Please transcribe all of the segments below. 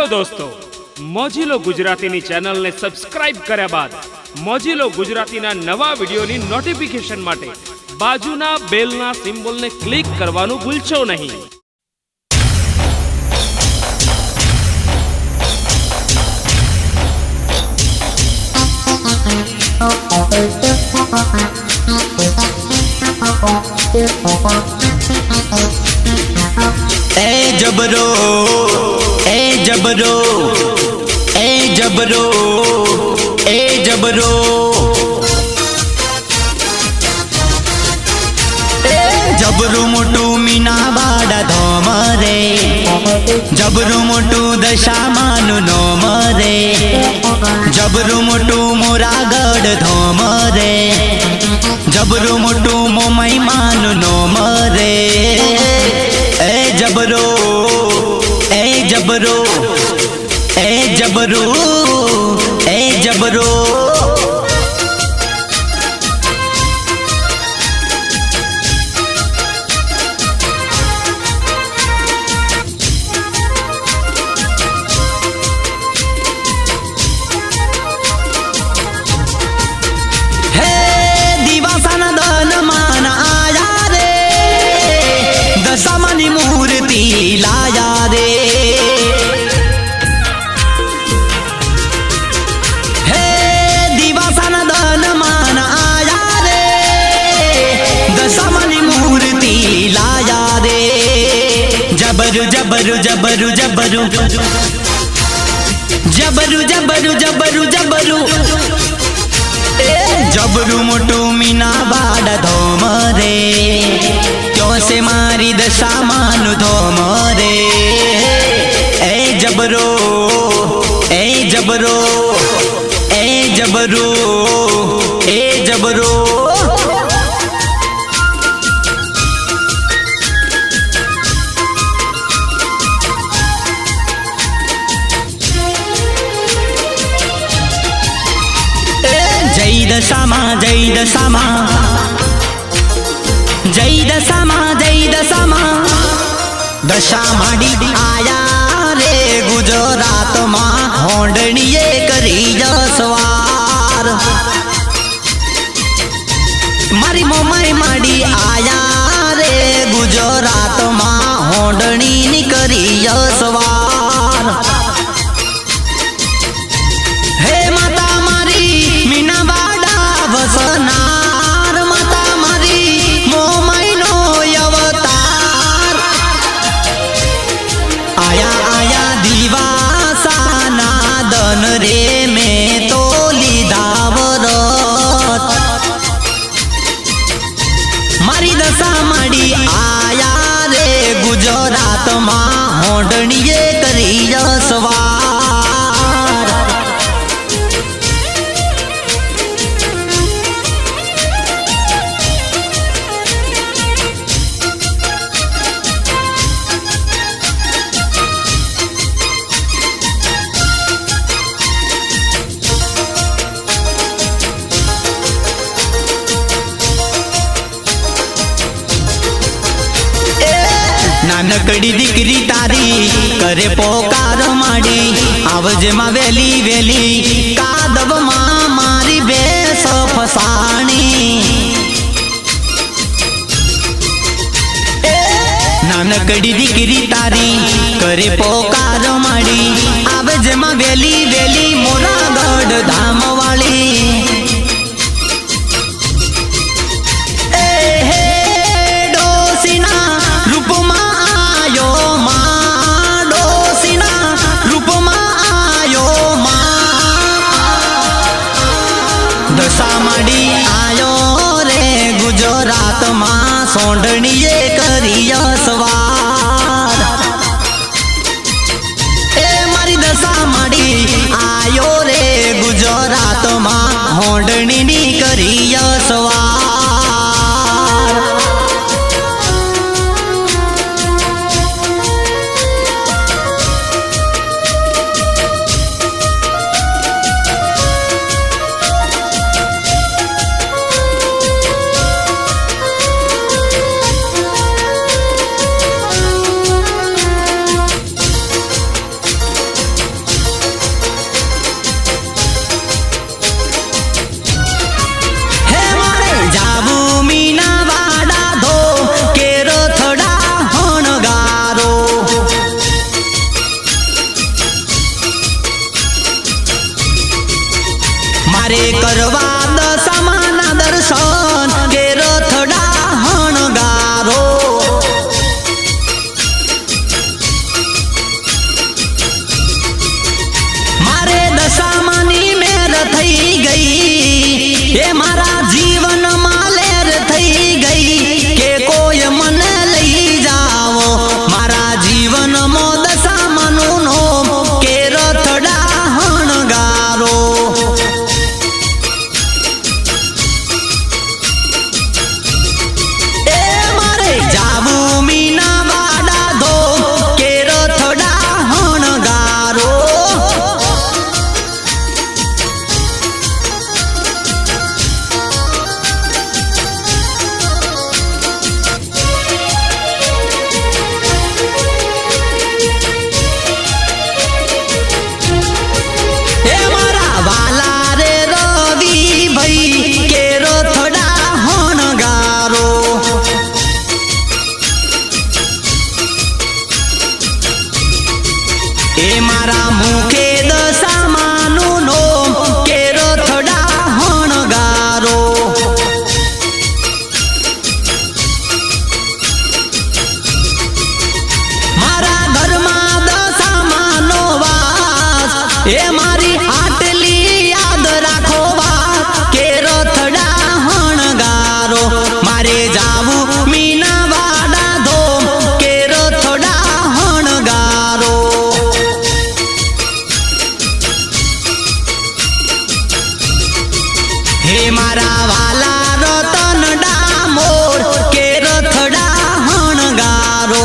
चलो दोस्तों, मोजिलो गुजराती चैनल ने सब्सक्राइब કર્યા બાદ મોજીલો ગુજરાતીના નવા વિડિયોની નોટિફિકેશન માટે બાજુના બેલના સિમ્બોલને ક્લિક કરવાનું ભૂલશો નહીં. ए जबरो ए जबरो ए जबरो ए जबरो जबरू मोटू मीना बाड़ा धोम रे जबरू मोटू दशा मानु नोम रे जबरू मोटू मोरागढ़ धोम रे जबरू मोटू मोमई मानु नोम रे ए जबरो ए जबरो ए जबरो ए जबरो दशामानी मूर्ति लाया रे हे दिवासन दन मान आया रे दशामानी मूर्ति लाया रे जबरु जबरु जबरु जबरु जबरु जबरु जबरु जबरु जबरू मोटू मीना बाड़ा धोम रे क्यों से मारी दशा मानु धोम रे ए जबरो ए जबरो ए जबरो ए जबरो जय दशामा जय दशामा जय दशामा जय दशामा दशामाडी आया रे गुजरात मा होंडणीए करी सवार मारी मोमाई माडी आया रे गुजरात मा होंडणी नी करी सवार हे माता मारी मीना बाड़ा वसनार माता मारी मोमाई नो अवतार आया आया दिवासाना दन रे में तो लीधा वरत मारी दशा माड़ी आया रे गुजरात मा होंडणीए करी सवार नानकड़ी दीकरी तारी करे पोकार माड़ी आवजे मा वेली वेली कादव मा मारी बेस फसाणी नानकड़ी दीकरी तारी करे पोकार माड़ी आवजे मा वेली वेली मोरागढ़ धाम वाली दशामाडी आयो रे गुजरात मा सोंडणीए करी सवार ए मारी दशामाडी आयो रे गुजरात मा होंडणी नी करी सवार मारे करवा दशामाना दर्शन के रथड़ा हणगारो मारे दशामानी मेर थई गई ये मारा जीवन मालेर थई गई के कोई मन लई जाओ मारा जीवन मो दशामानु नो के रथड़ा हणगारो ए मारे जाबू मीना वाडा धो के रथड़ा हणगारो ए मारा मुखे दशामानु नो के रथड़ा हणगारो मारा घरमा दशामानो वास ए मारी आटली याद राखो वास के रथड़ा हणगारो मारे जावू मीना वाडा धो के रथड़ा हणगारो हे मारा वाला रतन डामोर के रथड़ा हणगारो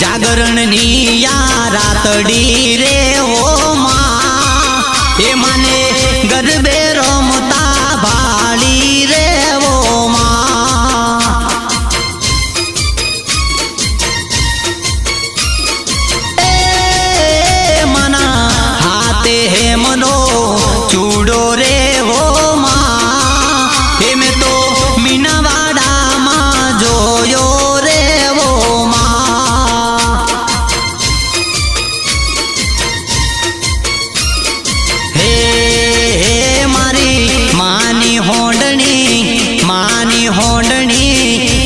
जागरण नी या रातड़ी रे ओ माँ ए माने गरबे रमता भाली रे ओ माँ ए मना हाथे हे मनो चूड़ो रे ओ माँ हे में तो मीनावाड़ा माँ जोयो रे ओ माँ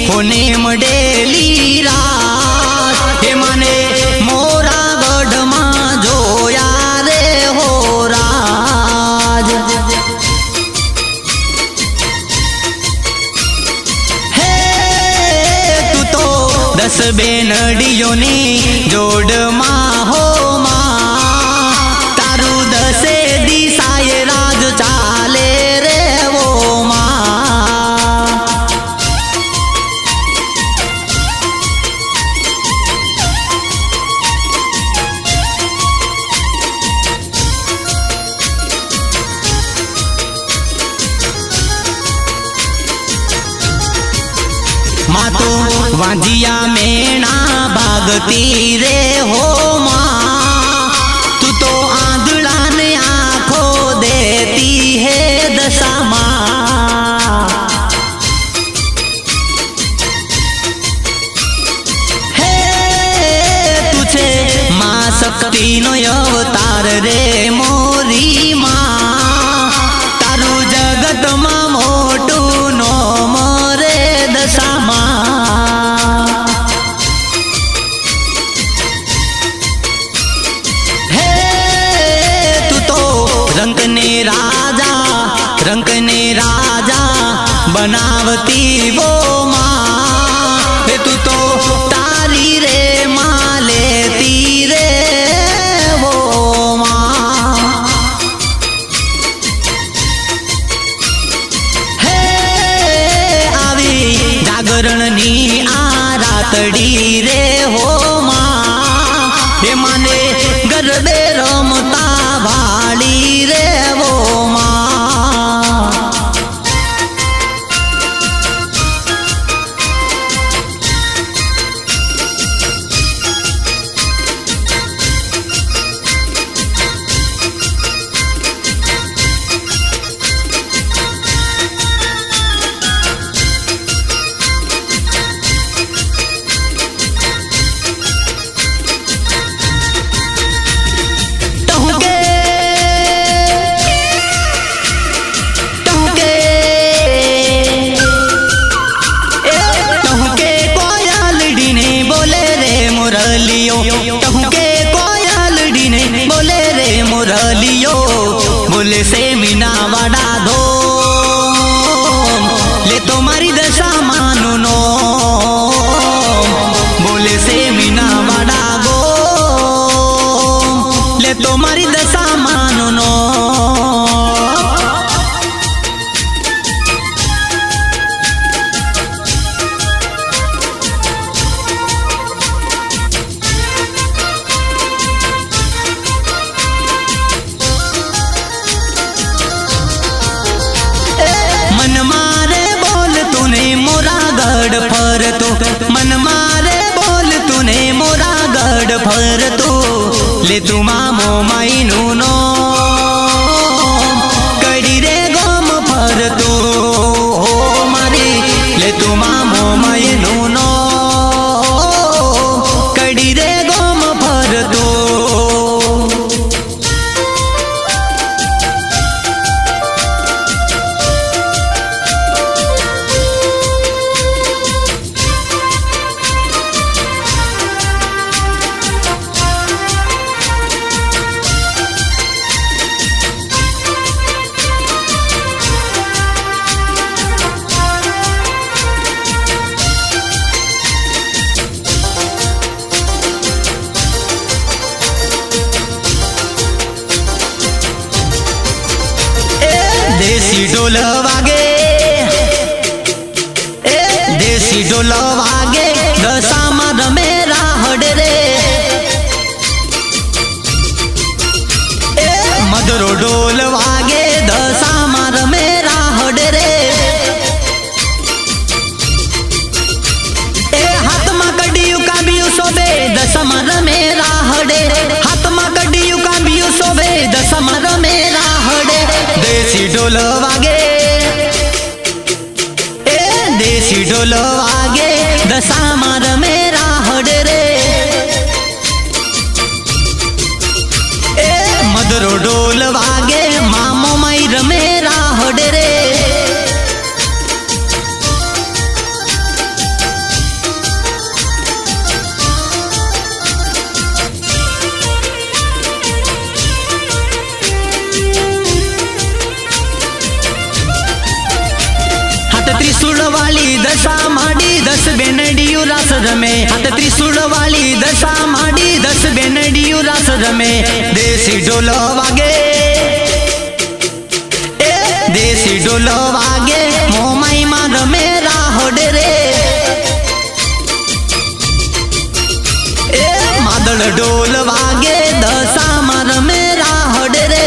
होने मडेली रात हे माने मोरा गढ़ मां जोया रे हो राज हे तू तो 10 बेनडियों नी जोड़ मां हो मां तारू 10 दिशाए राज चाले रे वो मां माँ तो वाजिया मेणा भागती रे हो माँ तू तो आंधड़ा ने आंखों देती है दशा माँ हे तुझे माँ शक्ति नो अवतार रे मोरी माँ तारू जगत माँ मोटू नो मोरे दशा रंक ने राजा बनावती वो माँ तू तो तारी रे माँ लेती रे वो माँ हे आवी जागरण नी आ रातड़ी रे हो माँ हे माने गरबे बोले से मीनावाड़ा धोम ले तो मारी दशा मानो नो बोले से मीनावाड़ा गो ले तो मारी दशा मानो नो मन मारे बोल तूने मोरा गढ़ फर तो मन मारे बोल तूने मोरा गढ़ फर तो ले तू मामो माइनू नो कड़ी रे गम फर तो हो मारी ले तू मामो माइनू नो कड़ी रे गम फर तो देसी ढोल वागे देसी ढोल वागे दशा मार मेरा हड रे मधुरो ढोल वागे दशा मार मेरा हड रे हाथ में कडियू का बियू सोबे दशा मार मेरा हडे हाथ में कडियू का बियू सोबे दशा मार मेरा हडे देसी ढोल वागे देसी ढोल वागे दशा मार मेरा हड रे मधुरो ढोल वागे मामो मायर मेरा हड रे त्रिशूल वाली दशा माडी 10 बेनडियू रास रमे हाथ त्रिशूल वाली दशा माडी 10 बेनडियू रास रमे देसी ढोल वागे देसी ढोल वागे मोमाई मार मेरा हड रे मादल ढोल वागे दशा मार मेरा हड रे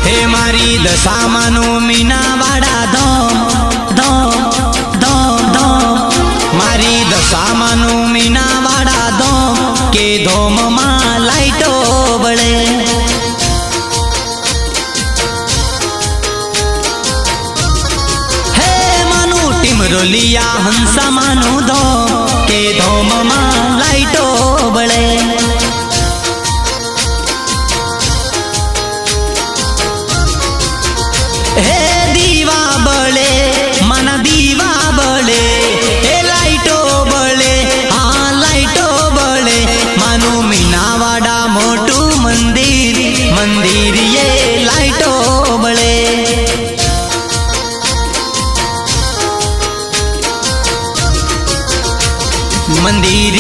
हे मारी दशा मानो मीनावाड़ा धोम धोम धोम धोम मारी दशा मानो मीनावाड़ा धोम के धोम मां लाइटो बळे हे मानो टिमरोलिया हंसा मानो धोम के धोम मां लाइटो बळे हे दीवा बळे मन दीवा बळे हे लाइटो बळे हाँ लाइटो बळे मानो मीनावाड़ा मोटू मंदिर मंदिर ये लाइटो बळे मंदिर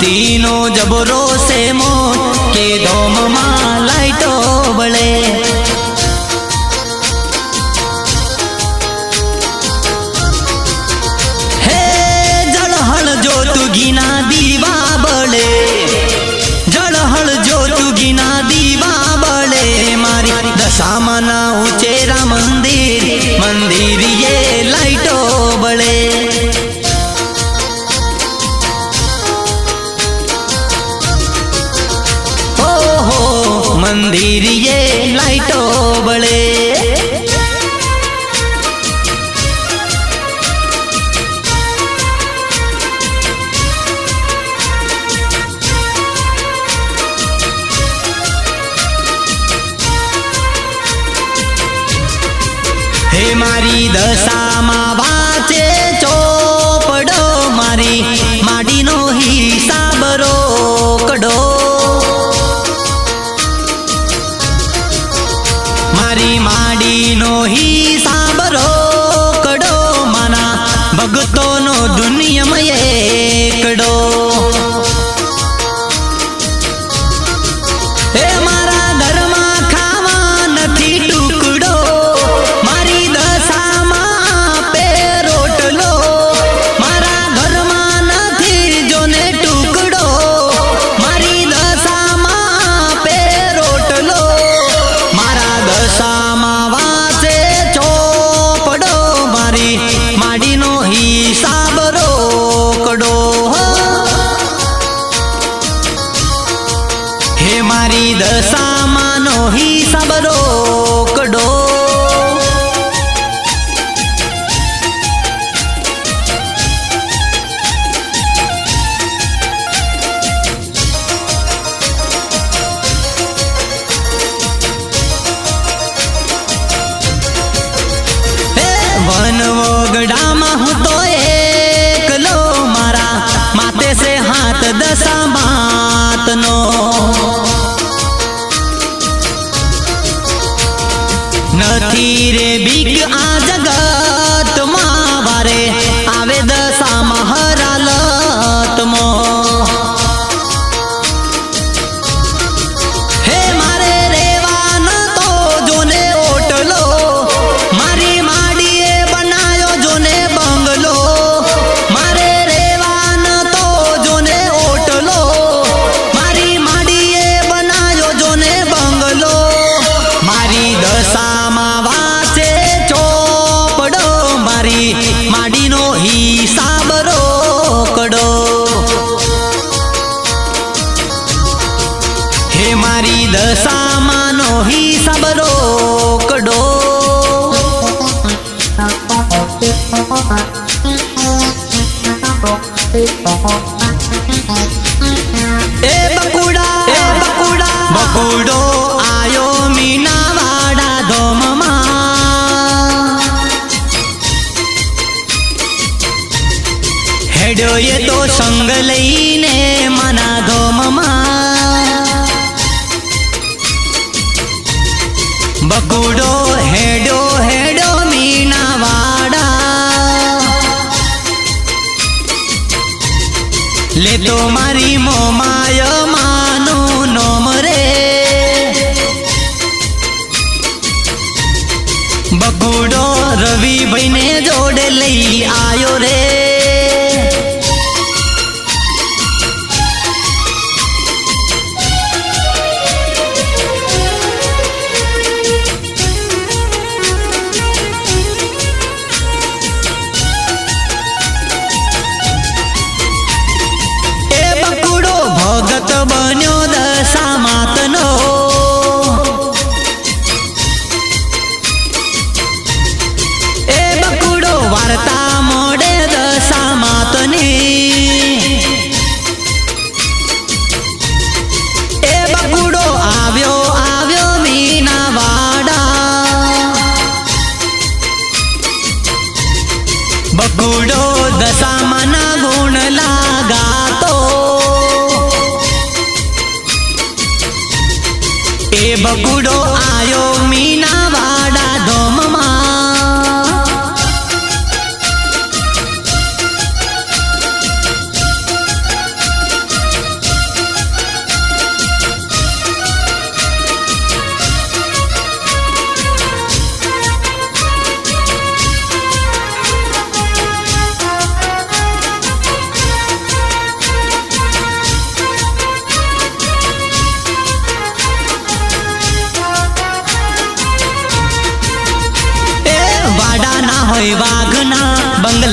ભક્તિનો જબરો છે મોજ કે ધોમમાં લાઈટો બળે હે જળહળ જોતું ગીના દીવા બળે જળહળ જોતું ગીના દીવા બળે મારી દશામાના ઉચેરા મંદિર લાઈટો બળે મંદિર લાઈટો બળે હે મારી દશામાં વાંચે ચોપડો મારી માડીનો હિસાબ રોકડો મારી માડીનો હિસાબ રોકડો માના ભગતોનો દુનિયામાં એકડો હે મારા ઘરમાં ખાવા નથી ટુકડો મારી દશામાં પે રોટલો મારા ઘરમાં નથી જોને ટુકડો મારી દશામાં પે રોટલો મારા દશામાં વાંચે ચોપડો મારી માડીનો હિસાબ રોકડો હે મારી દશામાંનો હિસાબ રોકડો વનવગડામાં હું તો એકલો મારા માથે સે હાથ દશામાતનો નથી રે બીક આ જગતમાં વારે આવે દશામાં હરાલતમાં હે મારે રેવાન તો જોને ઓટલો મારી માડીએ બનાયો જોને બંગલો મારે રેવાન તો જોને ઓટલો મારી માડીએ બનાયો જોને બંગલો મારી દશામાં વાંચે ચોપડો મારી માડીનો હિસાબ રોકડો હે મારી દશામાંનો હિસાબ રોકડો એ બકુડા બકુડો આયો મીનાવાડા ધોમમાં હેડ્યો એ તો સંગ લઈને મના ધોમમાં બકુડો હેડો મીનાવાડા લે તો મારી મોમાય માનું નોમ રે બકુડો રવિભાઈને જોડે લઈ આયો રે ભગત બન્યો દશામાતનો એ બકુડો વાર્તા મોડે દશામાતની એ બકુડો આવ્યો મીનાવાડા બકુડો દશામાના ગુણ લાગાતો એ બકુડો આયો મીનાવાડા ધોમમાં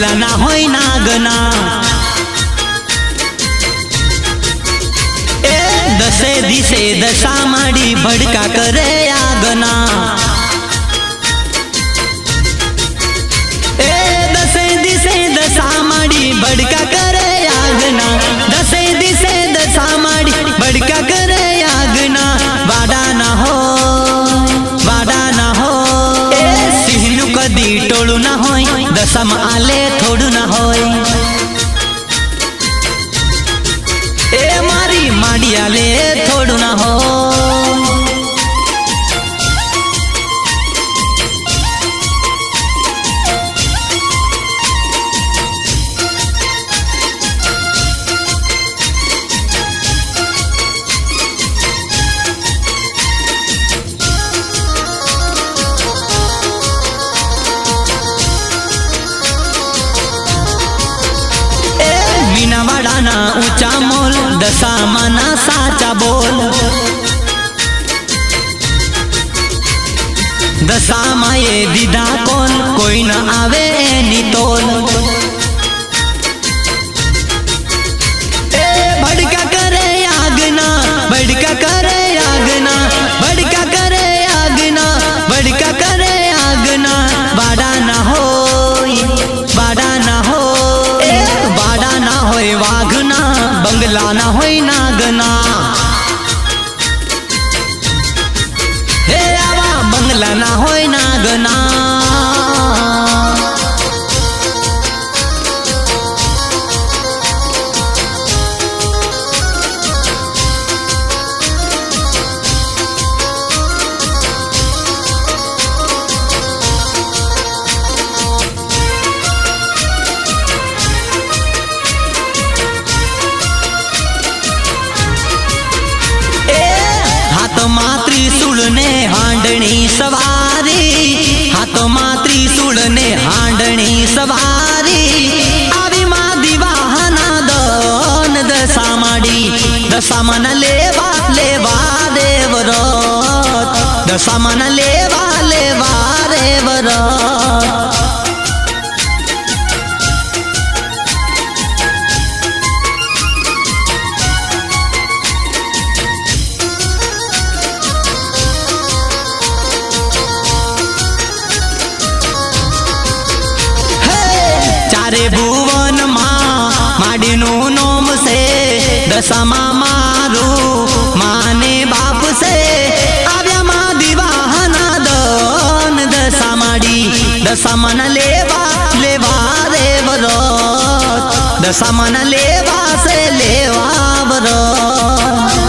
बंगला ना होय नागना ए दसे दिसे दशा माडी भड़का करे आगना ए दसे दिसे दशा माडी भड़का करे आगना दसे दिसे दशा माडी भड़का करे आगना वाडा ना हो ए सिहनु कदी टोळू ना होय दशम आले थोडू ना होय ए मारी माडी आले थोडू ना हो मीनावाडाना ऊंचा मोल दशामाना साचा बोल दशामाए दीदा कोल कोई न आवे एनी तोल ए भड़का करे आगना भड़का करे आगना भड़का करे आगना भड़का करे आगना बाड़ा ना होय वाघना बंगला ना होय नागना हे आवा बंगला ना होय नागना त्रिशूळने हांडणी सवारी हाथ में त्रिशूळने हांडणी सवारी आवी मा दिवाहना दन दशामन लेवा देवरत दशामन लेवा देवरत चारे भुवन माडी नु नोम से दशामा मारू माने बाप से आव्या मा दिवाहना दन दशामन लेवा देवरत दशामन लेवा से लेवा बरत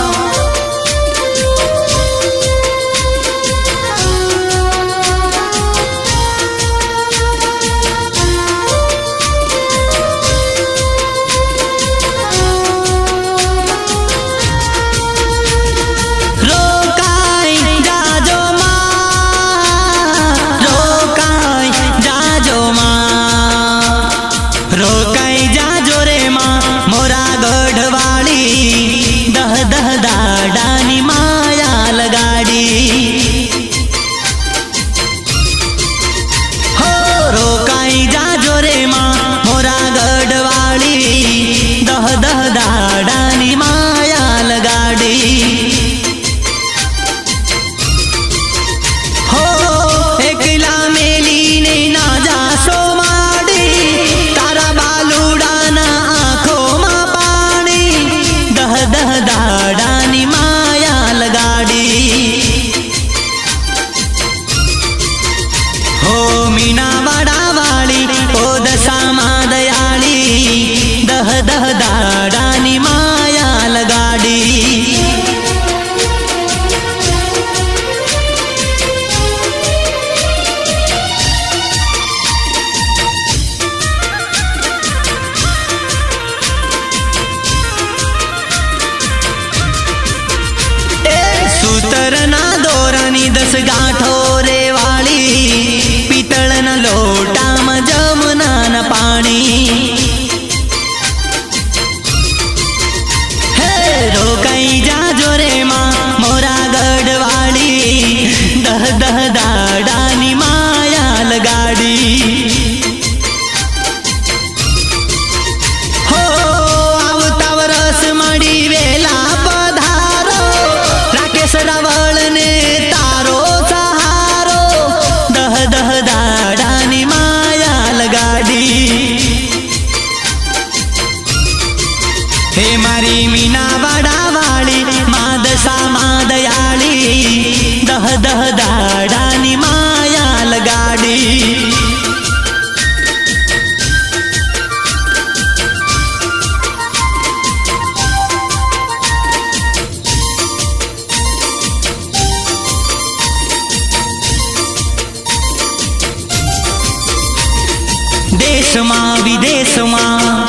વિદેશમાં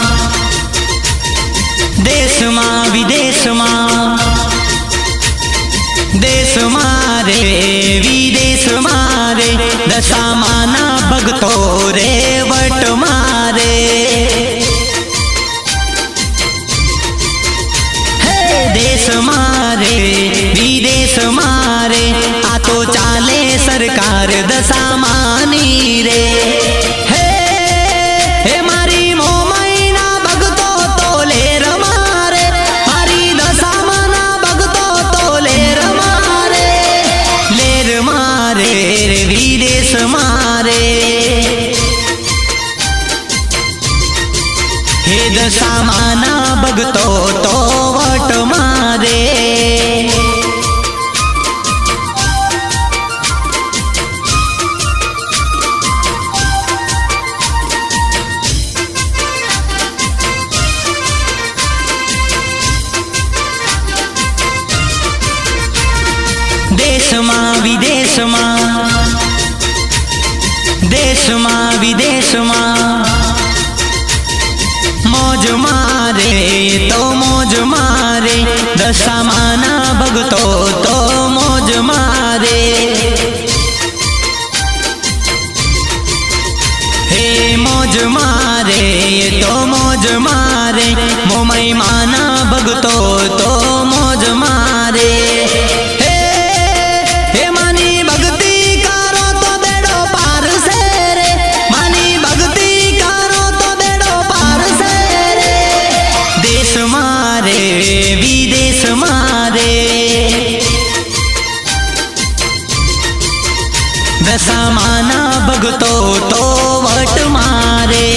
દેશમાં વિદેશમાં દેશમાં રે વિદેશમાં રે દશામાના ભક્તો રે વટ મારે હે દેશમાં રે વિદેશમાં રે આ તો ચાલે સરકાર દશામાની રે હે હે મારી મોમાઈના ભક્તો તો લેર મારે મારી દશામાના ભક્તો તો લેર મારે રે વિદેશ મારે હે દશામાના ભક્તો તો વટ મારે દેશમાં વિદેશમાં દેશમાં વિદેશમાં મોજ મારે તો મોજ મારે દશામાના ભક્તો તો મોજ મારે હે મોજ મારે તો મોજ મારે મોમઈ માના ભક્તો તો મોજ મારે વિદેશ મારે દશામાના ભક્તો તો વટ મારે